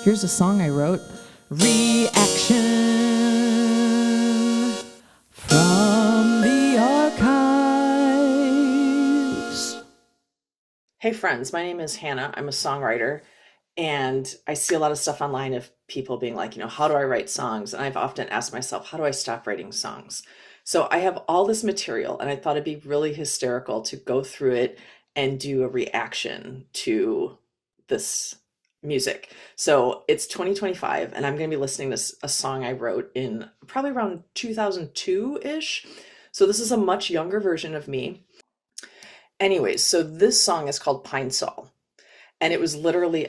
Here's a song I wrote, Reaction from the Archives. Hey friends, my name is Hannah. I'm a songwriter, and I see a lot of stuff online of people being like, how do I write songs? And I've often asked myself, how do I stop writing songs? So I have all this material, and I thought it'd be really hysterical to go through it and do a reaction to this music. So it's 2025, and I'm going to be listening to a song I wrote in probably around 2002-ish. So this is a much younger version of me. Anyways, so this song is called Pinesol, and it was literally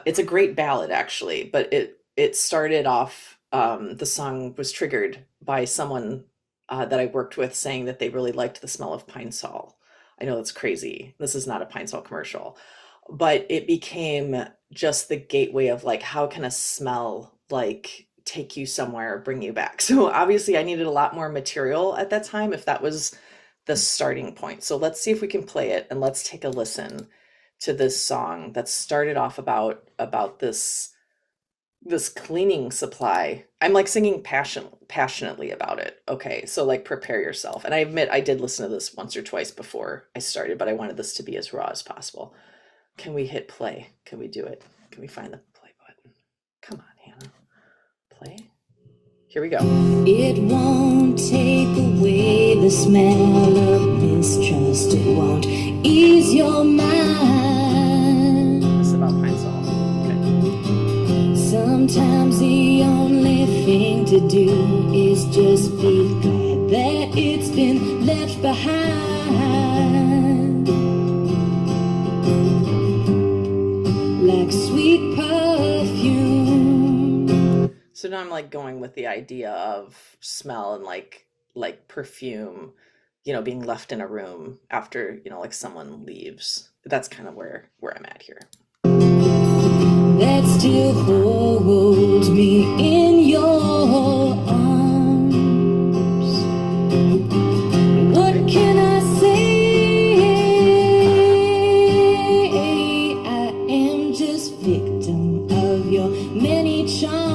it's a great ballad actually, but it started off, the song was triggered by someone that I worked with saying that they really liked the smell of Pinesol. I know that's crazy. This is not a Pinesol commercial, but it became just the gateway of like, how can a smell like take you somewhere, bring you back? So obviously I needed a lot more material at that time if that was the starting point. So let's see if we can play it, and let's take a listen to this song that started off about this cleaning supply. I'm like singing passionately about it. Okay, so like prepare yourself. And I admit I did listen to this once or twice before I started, but I wanted this to be as raw as possible. Can we hit play? Can we do it? Can we find the play button? Come on, Hannah. Play. Here we go. It won't take away the smell of mistrust. It won't ease your mind. This is about Pinesol. Okay. Sometimes the only thing to do is just be glad that it's been left behind. Like sweet perfume. So now I'm like going with the idea of smell and like perfume, being left in a room after, like someone leaves. That's kind of where I'm at here. That still holds me in your arms. What can I say? I am just victim of your many charms.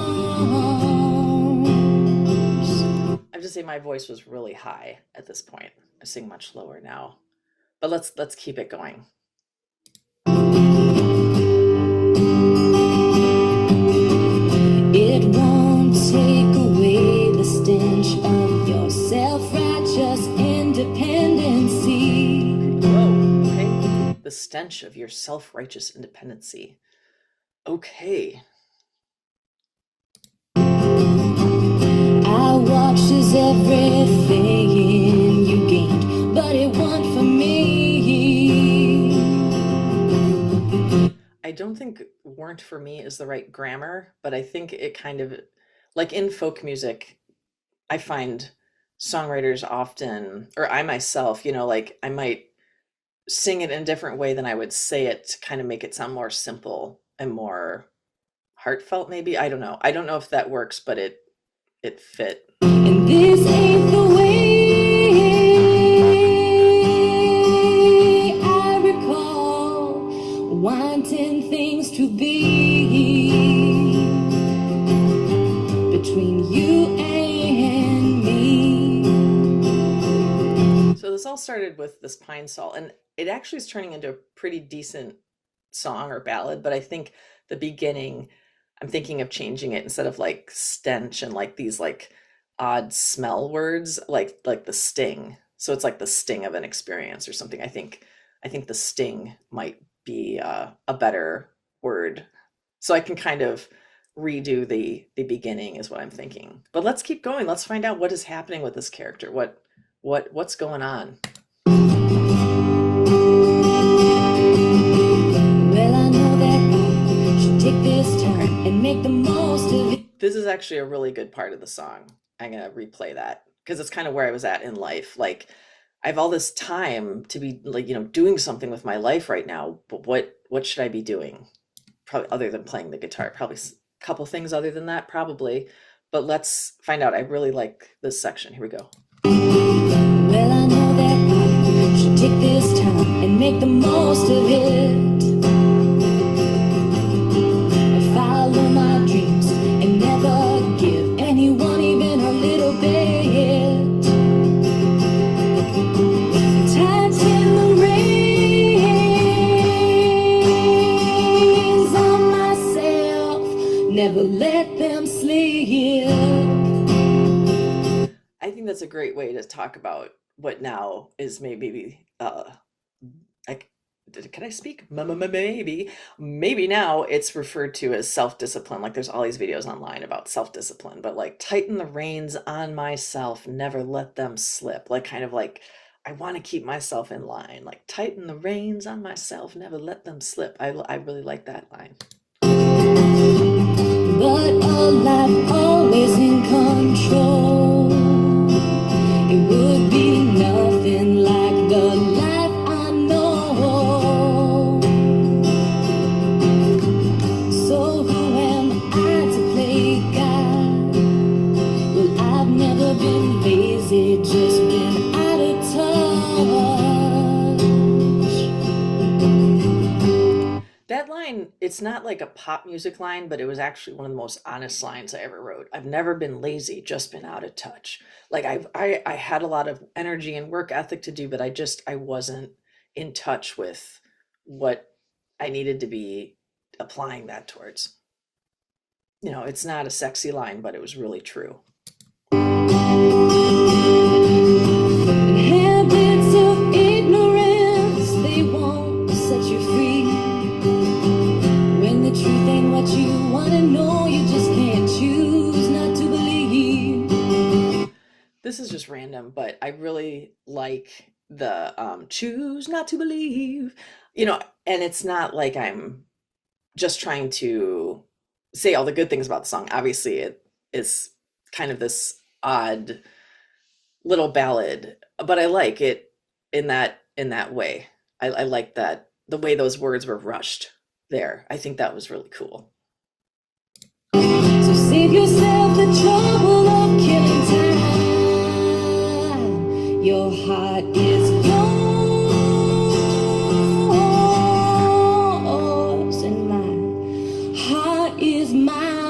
I have to say my voice was really high at this point. I sing much lower now, but let's keep it going. It won't take away the stench of your self-righteous independency. Whoa, okay. The stench of your self-righteous independency. Okay. I watched as everything you gained, but it wasn't for me. I don't think "weren't for me" is the right grammar, but I think it kind of, like in folk music, I find songwriters often, or I myself, like I might sing it in a different way than I would say it to kind of make it sound more simple and more heartfelt, maybe. I don't know. I don't know if that works, but it fit. And this ain't the way I recall wanting things to be between you and me. So this all started with this Pinesol, and it actually is turning into a pretty decent song or ballad, but I think the beginning, I'm thinking of changing it instead of like stench and like these like odd smell words, like the sting. So it's like the sting of an experience or something. I think the sting might be a better word. So I can kind of redo the beginning is what I'm thinking. But let's keep going. Let's find out what is happening with this character. What's going on? Well, I know that I should take this time and make the most of it. This is actually a really good part of the song. I'm going to replay that because it's kind of where I was at in life. Like, I have all this time to be like, doing something with my life right now, but what should I be doing? Probably other than playing the guitar, probably a couple things other than that, probably. But let's find out. I really like this section. Here we go. Well, I know that I should take this time and make the most of it. Follow my never let them slip. I think that's a great way to talk about what now is maybe like, can I speak? Maybe now it's referred to as self-discipline. Like there's all these videos online about self-discipline, but like tighten the reins on myself, never let them slip. Like kind of like I want to keep myself in line. Like tighten the reins on myself, never let them slip. I really like that line. But a life always in control, it would be nothing like the life I know. So who am I to play God? Well, I've never been lazy, just been out of touch. That line, it's not like a pop music line, but it was actually one of the most honest lines I ever wrote. I've never been lazy, just been out of touch. Like I had a lot of energy and work ethic to do, but I wasn't in touch with what I needed to be applying that towards. You know, it's not a sexy line, but it was really true. Habits of ignorance, they won't set you free. When the truth ain't what you want to know, you just can't choose not to believe. This is just random, but I really like the choose not to believe, you know, and it's not like I'm just trying to say all the good things about the song. Obviously, it is kind of this odd little ballad, but I like it in that way. I like that the way those words were rushed there. I think that was really cool. So save yourself the trouble of killing time. Your heart is yours, and my heart is mine.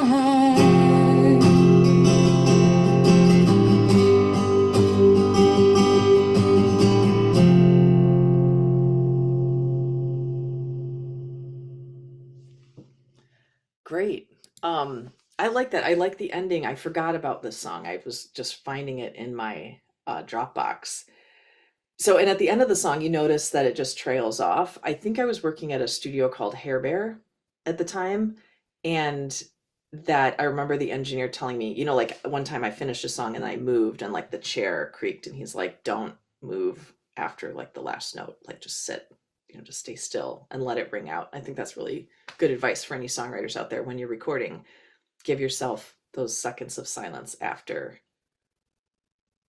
Great. I like that. I like the ending. I forgot about this song. I was just finding it in my Dropbox. So, and at the end of the song, you notice that it just trails off. I think I was working at a studio called Hair Bear at the time, and that I remember the engineer telling me, you know, like one time I finished a song and I moved and like the chair creaked, and he's like, "Don't move after like the last note. Like just sit, you know, just stay still and let it ring out." I think that's really good advice for any songwriters out there when you're recording. Give yourself those seconds of silence after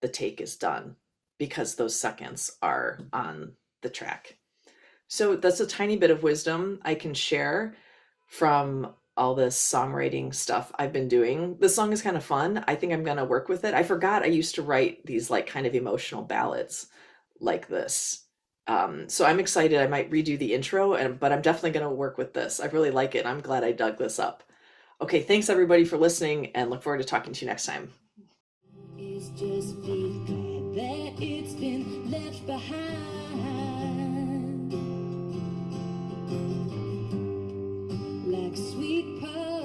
the take is done, because those seconds are on the track. So that's a tiny bit of wisdom I can share from all this songwriting stuff I've been doing. The song is kind of fun. I think I'm going to work with it. I forgot I used to write these like kind of emotional ballads like this. So I'm excited. I might redo the intro, but I'm definitely going to work with this. I really like it. I'm glad I dug this up. Okay, thanks everybody for listening, and look forward to talking to you next time. It's just feedback that it's been left behind, like sweet pie.